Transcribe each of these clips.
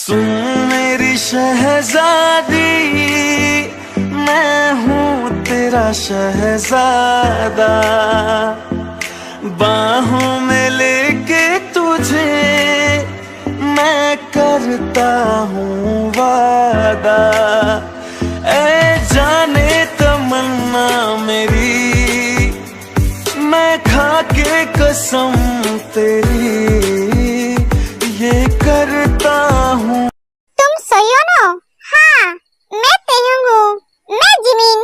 सुन मेरी शहजादी, मैं हूँ तेरा शहजादा। बाहों में लेके तुझे मैं करता हूँ वादा। ऐ जाने तमन्ना मेरी, मैं खा के कसम तेरी ये करता हूँ। तुम सही हो ना? हाँ, मैं तेयुंग हूँ, मैं जिमिन,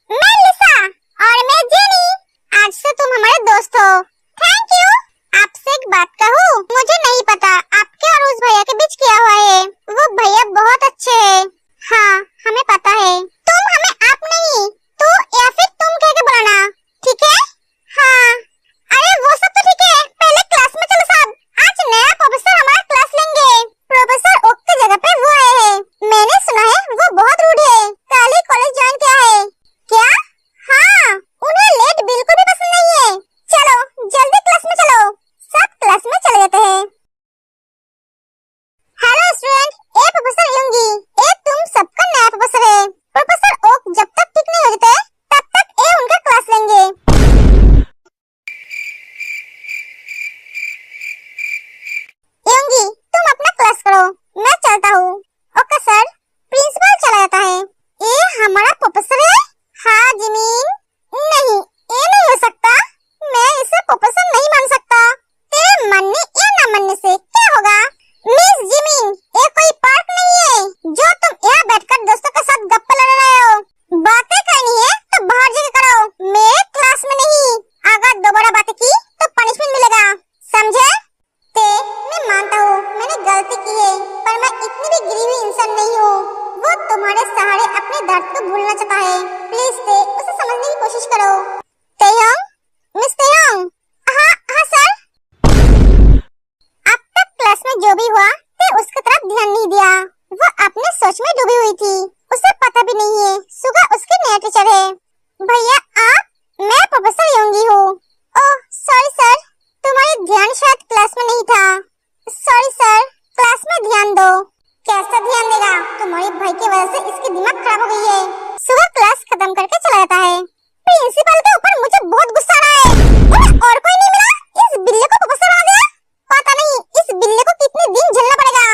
मैं लिसा और मैं जेनी। आज से तुम हमारे दोस्त हो। Thank you. आपसे एक बात कहूँ, मुझे नहीं पता आपके और उस भैया के बीच क्या हुआ है। वो भैया बहुत अच्छे हैं। हाँ, हमें पता है। तुम हमें आप नहीं, तू या फिर तुम कह के बुलाना, ठीक है? हाँ, अरे वो सब तो ठीक है, पहले क्लास में चलो सब। आज नया प्रोफेसर हमारा क्लास लेंगे। प्रोफेसर ओक की जगह पे वो आए हैं। मैंने सुना है वो बहुत रूड है। कल ही कॉलेज ज्वाइन किया है। क्या? हाँ, उन्हें लेट बिल्कुल भी पसंद नहीं है। चलो जल्दी क्लास में चलो। सब क्लास में चले जाते हैं। हेलो स्टूडेंट, ए प्रोफेसर युंगी, ए तुम सबका नया प्रोफेसर है। प्रोफेसर ओक जब तक ठीक नहीं हो जाते तब तक ए उनका क्लास लेंगे। युंगी, तुम अपना क्लास करो, मैं चलता हूँ। Okay sir. प्रिंसिपल चला जाता है। ये हमारा प्रोफेसर है? हाँ जिमीन। नहीं, ये नहीं हो सकता। मैं इसे प्रोफेसर नहीं मान सकता। तेरे मानने या ना मानने से क्या होगा? मिस जिमीन, ये कोई पार्क नहीं है जो तुम यहाँ बैठकर दोस्तों के साथ गप्पे लड़ा रहे हो। बातें करनी है तो बाहर जाकर करो, मेरे क्लास में नहीं। अगर दोबारा बातें की तो पनिशमेंट मिलेगा, समझे? मैं मानता हूँ मैंने गलती की है, पर मैं इतनी भी गिरी हुई इंसान नहीं हूँ। वो तुम्हारे सहारे अपने दर्द को भूलना चाहता है। प्लीज ते उसे समझने की कोशिश करो। तेयोंग, मिस तेयोंग। हाँ हाँ सर। अब तक क्लास में जो भी हुआ ते उसकी तरफ ध्यान नहीं दिया। वो अपने सोच में डूबी हुई थी। उसे पता भी नहीं है सुगा उसके नया टीचर है। भैया आप? मैं प्रोफेसर योंगी हूँ। ओह सॉरी सर, तुम्हारी ध्यान शायद क्लास में नहीं था। सॉरी सर, क्लास में ध्यान दो। कैसा ध्यान देगा? तुम्हारे भाई की वजह से इसकी दिमाग खराब हो गई है। सुबह क्लास खत्म करके चला जाता है। प्रिंसिपल के ऊपर मुझे बहुत गुस्सा आ रहा है। उन्हें और कोई नहीं मिला, इस बिल्ली को प्रोफेसर बना दिया। पता नहीं इस बिल्ली को कितने दिन झेलना पड़ेगा।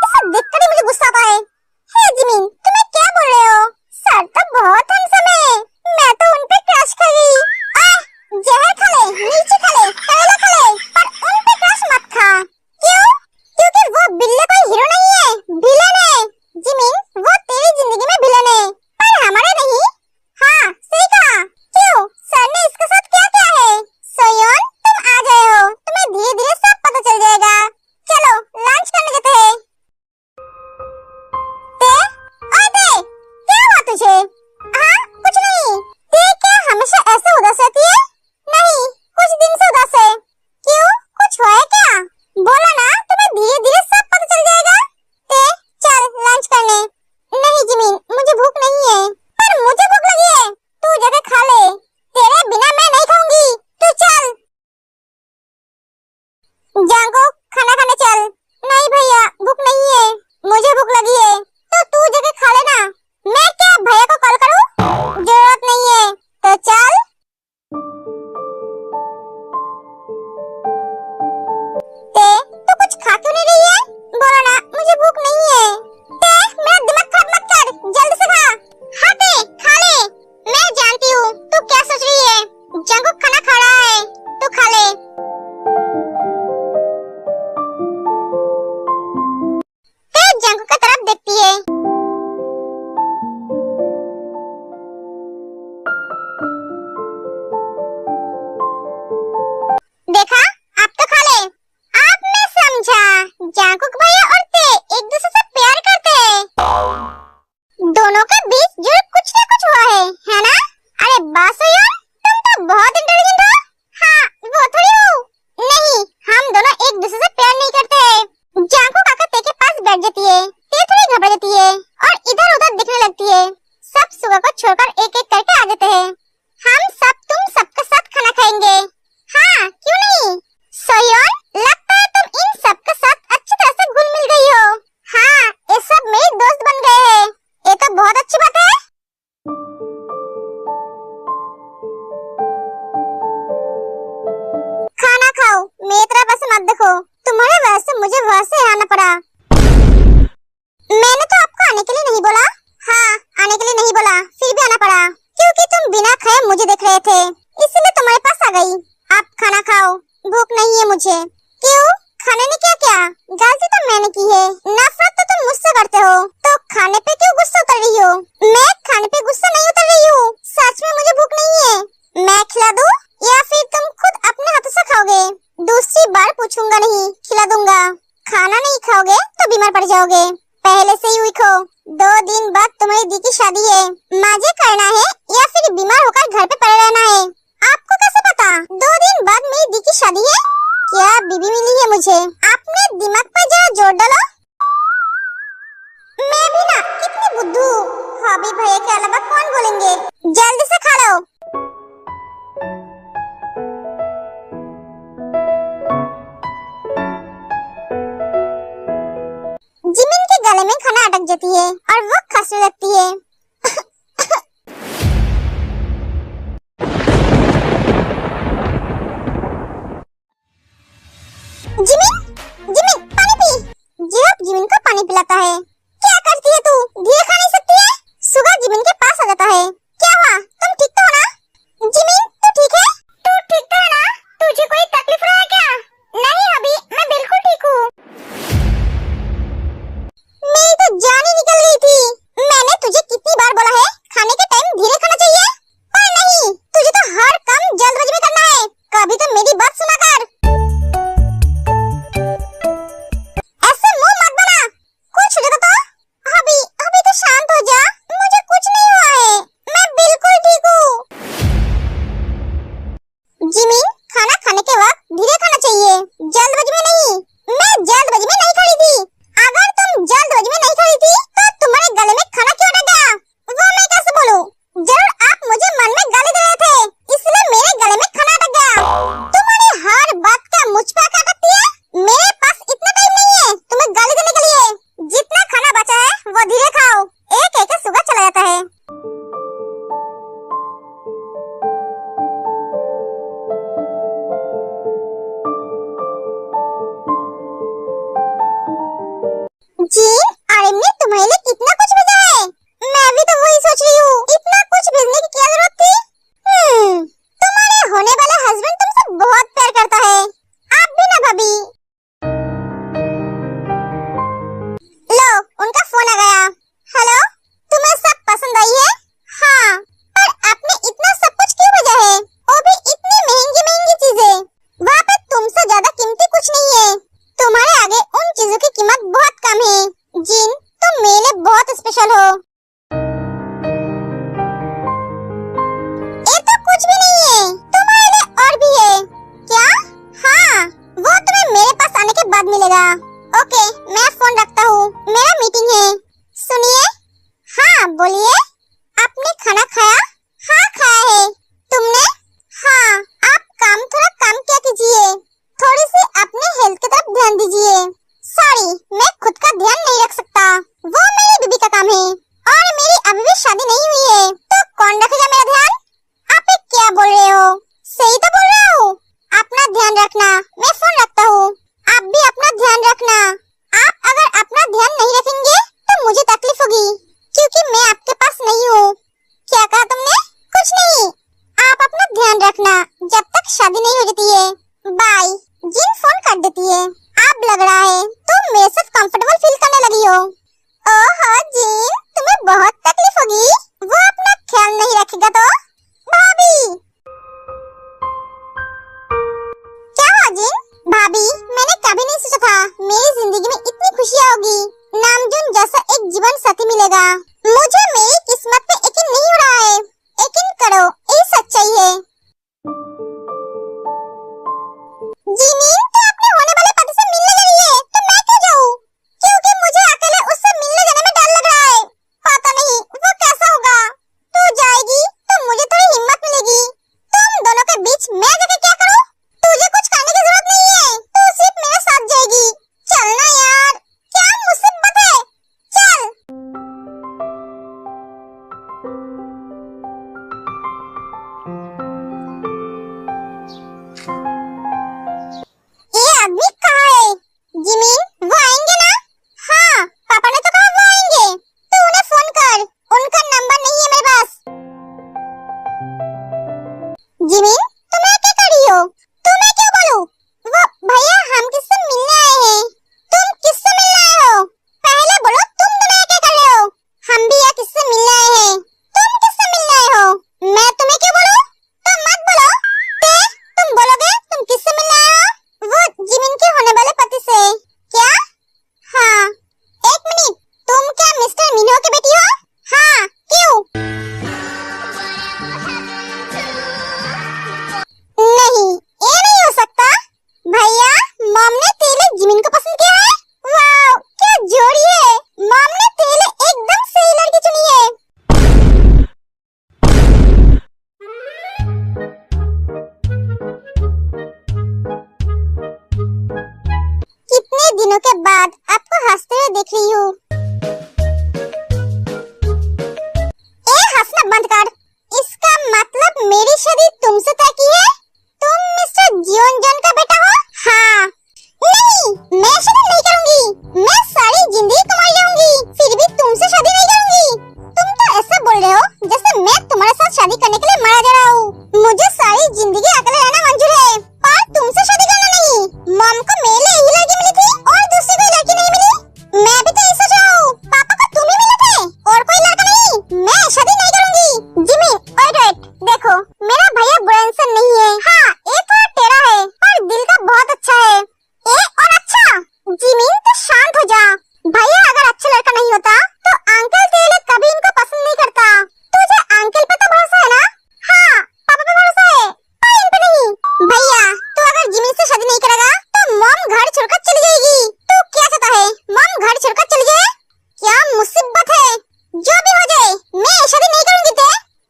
इसे देखकर ही मुझे गुस्सा आता है। हे जिमिन, तुम्हें क्या बोल रहे हो? सर तो बहुत हैंडसम है। मैं तो उन पे क्रश कर गई। जहर खा ले, मिर्ची खा ले, करेला खा ले, पर उन पे क्रश मुझे वहाँ से आना पड़ा। मैंने तो आपको आने के लिए नहीं बोला। हाँ, आने के लिए नहीं बोला, फिर भी आना पड़ा क्योंकि तुम बिना खाए मुझे देख रहे थे, इसलिए तुम्हारे पास आ गई। आप खाना खाओ, भूख नहीं है मुझे। क्यों? खाने ने क्या किया? गलती तो मैंने की है। नफरत तो तुम मुझसे करते हो, तो खाने पे क्यों गुस्सा उतर रही हो? मैं खाने पे गुस्सा नहीं उतर रही हूँ, सच में मुझे भूख नहीं है। मैं खिला दूँ या फिर तुम खुद अपने हाथों से खाओगे? दूसरी बार पूछूंगा नहीं, खिला दूंगा। खाना नहीं खाओगे तो बीमार पड़ जाओगे, पहले से ही वीक हो। 2 दिन बाद तुम्हारी दी की शादी है, मजे करना है या फिर बीमार होकर घर पे पड़े रहना है? आपको कैसे पता 2 दिन बाद मेरी दी की शादी है? क्या बीबी मिली है मुझे? अपने दिमाग पर जरा जोर डालो। मैं भी ना कितनी बुद्धू। हॉबी भैया के अलावा कौन बोलेंगे? जल्दी से खा लो। जिमिन के गले में खाना अटक जाती है और वो खसने लगती है। जिमिन, जिमिन पानी पी। जिराफ जिमिन को पानी पिलाता है। क्या करती है तू? धीरे खा नहीं सकती है? सुगा जिमिन के पास आ जाता है। क्या हुआ? तुम ठीक तो हो ना? जिमिन, तू ठीक है? तू ठीक तो है ना? तुझे कोई तकलीफ रहा है क्या? नहीं अभी, मैं बिल्कुल ठीक हूँ। मेरी तो जान ही निकल गई थी। मैंने तुझे कितनी बार बोला है खाने के टाइम धीरे खाना चाहिए, पर नहीं, तुझे तो हर काम जल्दबाजी में करना है। कभी तो मेरी बात सुना कर। ऐसे मुंह मत बना, कुछ हो जाता तो। अभी तो शांत हो जा, मुझे कुछ नहीं हुआ है, मैं बिल्कुल ठीक हूँ। जिमिन, खाना खाने के वक्त धीरे खाना चाहिए, जल्दबाजी में नहीं। मैं जल्दबाजी में नहीं खड़ी थी। अगर तुम जल्दबाजी में नहीं खड़ी थी तो तुम्हारे गले में खाना क्यों अटक गया? वो मैं कैसे बोलूं? जरूर आप मुझे मन में गाली दे रहे थे, इसलिए मेरे गले में खाना अटक गया। तुम्हारी हर बात का मुझ पे आकर अटकती है। मेरे पास इतना टाइम नहीं है तुम्हें गाली देने के लिए। जितना खाना बचा है वो धीरे खाओ, एक एक सुगा चला जाता है। जीन, आर्यन ने तुम्हारे लिए कितना कुछ भेजा है। मैं भी तो वही सोच रही हूँ, इतना कुछ भेजने की क्या जरूरत थी? तुम्हारे होने वाला हस्बैंड तुमसे बहुत प्यार करता है, आप भी ना भाभी। लो, उनका फोन आ गया। हेलो, तुम्हें सब पसंद आई है? हाँ, पर आपने इतना सब कुछ क्यों भेजा है? वो भी इतनी महंगी महंगी चीजें। वहाँ पे तुमसे ज्यादा कीमती कुछ नहीं है। तुम्हारे आगे उन चीजों की कीमत बहुत कम है। जिन, तुम मेरे लिए बहुत स्पेशल हो। ये तो कुछ भी नहीं है, तुम्हारे लिए और भी है। क्या? हाँ, वो तुम्हें मेरे पास आने के बाद मिलेगा। ओके, मैं फोन रखता हूँ, मेरा मीटिंग है। सुनिए। हाँ बोलिए। आपने खाना खाया? हाँ खाया है। तुमने? हाँ। आप थोड़ा काम किया कीजिए, थोड़ी सी अपने हेल्थ की तरफ ध्यान दीजिए। सॉरी, मैं खुद का ध्यान नहीं रख सकता, वो मेरी बीबी का काम है और मेरी अभी भी शादी नहीं हुई है, तो कौन रखेगा मेरा ध्यान? आप क्या बोल रहे हो? सही तो बोल रहा हूँ। अपना ध्यान रखना, मैं फोन रखता हूँ। आप भी अपना ध्यान रखना। आप अगर अपना ध्यान नहीं रखेंगे तो मुझे तकलीफ होगी, क्योंकि मैं आपके पास नहीं हूँ। क्या कहा तुमने? कुछ नहीं। आप अपना ध्यान रखना जब तक शादी नहीं हो जाती है। बाय। जिन फोन कर देती है। अब लग रहा है तुम मेरे साथ कंफर्टेबल फील करने लगी हो। ओहो जिन, तुम्हें बहुत तकलीफ होगी, वो अपना ख्याल नहीं रखेगा तो। भाभी। क्या हुआ जिन? भाभी, मैंने कभी नहीं दिनों के बाद आपको हंसते हुए देख रही हूँ। ए हंसना बंद कर। इसका मतलब मेरी शादी तुमसे तय की है? तुम मिस्टर जियोन जॉन का बेटा हो? हाँ। नहीं, मैं शादी नहीं करूंगी। मैं सारी जिंदगी कुमारी रहूंगी, फिर भी तुमसे शादी नहीं करूंगी। तुम तो ऐसा बोल रहे हो जैसे मैं तुम्हारे साथ शादी करने के लिए मारा जा रहा हूँ। मुझे सारी जिंदगी अकेले रहना मंजूर है, पर तुमसे शादी करना नहीं। मॉम को मेरे लिए यही लड़की मिली थी और दूसरी कोई लड़की नहीं मिली। मैं भी तो ऐसा चाह रहा हूँ। पापा को तुम ही मिले थे और कोई लड़का नहीं। मैं शादी नहीं करूंगी। जिमी, वेट, देखो मेरा भैया बुरा इंसान नहीं है। हाँ, ये थोड़ा टेढ़ा है पर दिल का बहुत अच्छा है। ए और अच्छा, जिमी तो शांत हो जा। भैया अगर अच्छा लड़का नहीं होता तो अंकल तेरे लिए कभी इनको पसंद नहीं करता। तुझे अंकल पे तो भरोसा है ना? हाँ, पापा पे भरोसा है पर इन पे नहीं। भैया, तू अगर जिमी से शादी नहीं करेगा तो मॉम घर छोड़कर चली जाएगी। तू क्या चाहता है, मॉम घर छोड़कर चली जाए? क्या मुसीबत है? जो भी हो जाए मैं शादी नहीं करूंगी। ते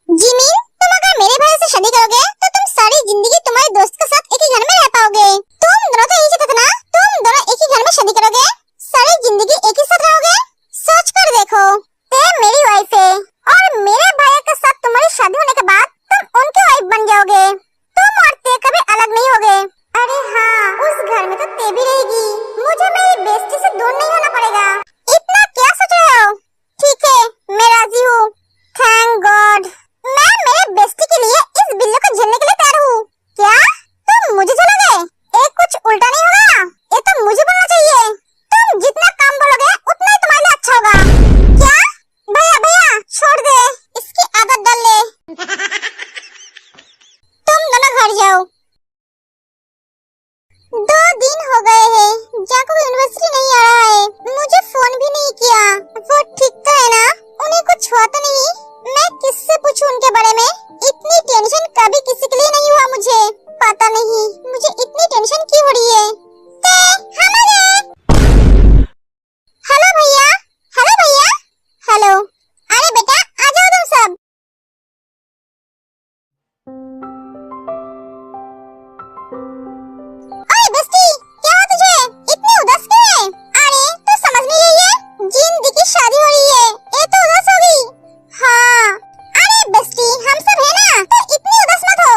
जिमी, तुम अगर मेरे भाई से शादी करोगे तो तुम सारी जिंदगी तुम्हारे दोस्त के साथ एक ही घर में रह पाओगे। तुम दोनों तो यही चाहते थे ना? तुम दोनों एक ही घर में शादी करोगे, सारी जिंदगी एक ही साथ रहोगे। सोच कर देखो, ते मेरी वाइफ है और मेरे भाई के साथ तुम्हारी शादी होने के बाद तुम उनकी वाइफ बन जाओगे। तुम और ते कभी अलग नहीं होगे। अरे हाँ, उस घर में तो ते भी रहेगी। मुझे मेरी बेस्टी से दूर नहीं होना पड़ेगा। इतना क्या सोच रहे हो? ठीक है, मैं राजी हूँ। Thank God. मैं मेरे बेस्टी के लिए इस बिल्ली को झेलने के लिए तैयार हूँ। क्या तुम मुझे झेलोगे? एक कुछ उल्टा नहीं होगा? ये तो मुझे बोलना चाहिए। तुम जितना कम बोलोगे उतना ही तुम्हारे लिए अच्छा होगा। क्या? भैया भैया छोड़ दे, इसकी आदत डाल ले। तुम दोनों घर जाओ। 2 दिन हो गए हैं, जाको यूनिवर्सिटी नहीं आ रहा है। मुझे फोन भी नहीं किया। वो ठीक तो है ना? उन्हें कुछ हुआ तो नहीं? मैं किससे पूछूं उनके बारे में? इतनी टेंशन कभी किसी के लिए नहीं हुआ मुझे। पता नहीं मुझे इतनी टेंशन क्यों हो रही है। हेलो भैया, हेलो भैया, हेलो। अरे बेटा आ जाओ तुम सब। ओए बेस्टी, क्या हुआ तुझे? इतनी उदास क्यों है? अरे तो समझ नहीं रही है, जिंदगी की शादी हो रही है, ये तो उदास होगी। हाँ, अरे बेस्टी हम सब है ना, तो इतनी उदास मत हो।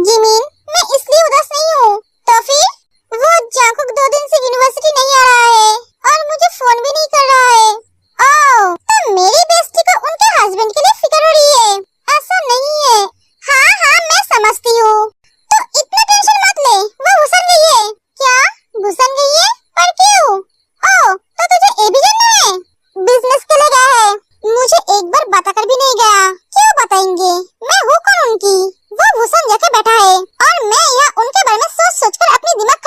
जिमीन, मैं इसलिए उदास नहीं हूँ। तो फिर? वो जाकुक 2 दिन से यूनिवर्सिटी नहीं आ रहा है और मुझे फोन भी नहीं कर रहा है। ओह, तो मेरी बेस्टी को उनके हस्बैंड के लिए फिक्र हो रही है। ऐसा नहीं है। हाँ हाँ मैं समझती हूँ। तो इतना टेंशन मत ले, वो घुसन गई है। क्या घुसन गई है? पर क्यों? ओह, तो तुझे ये भी जानना है? बिजनेस के लिए गया है। मुझे एक बार बताकर भी नहीं गया। क्यों बताएंगे? मैं हूँ कौन उनकी? वो घुसन जाके बैठा है और मैं यहाँ उनके बारे में सोच सोच कर अपनी दिमाग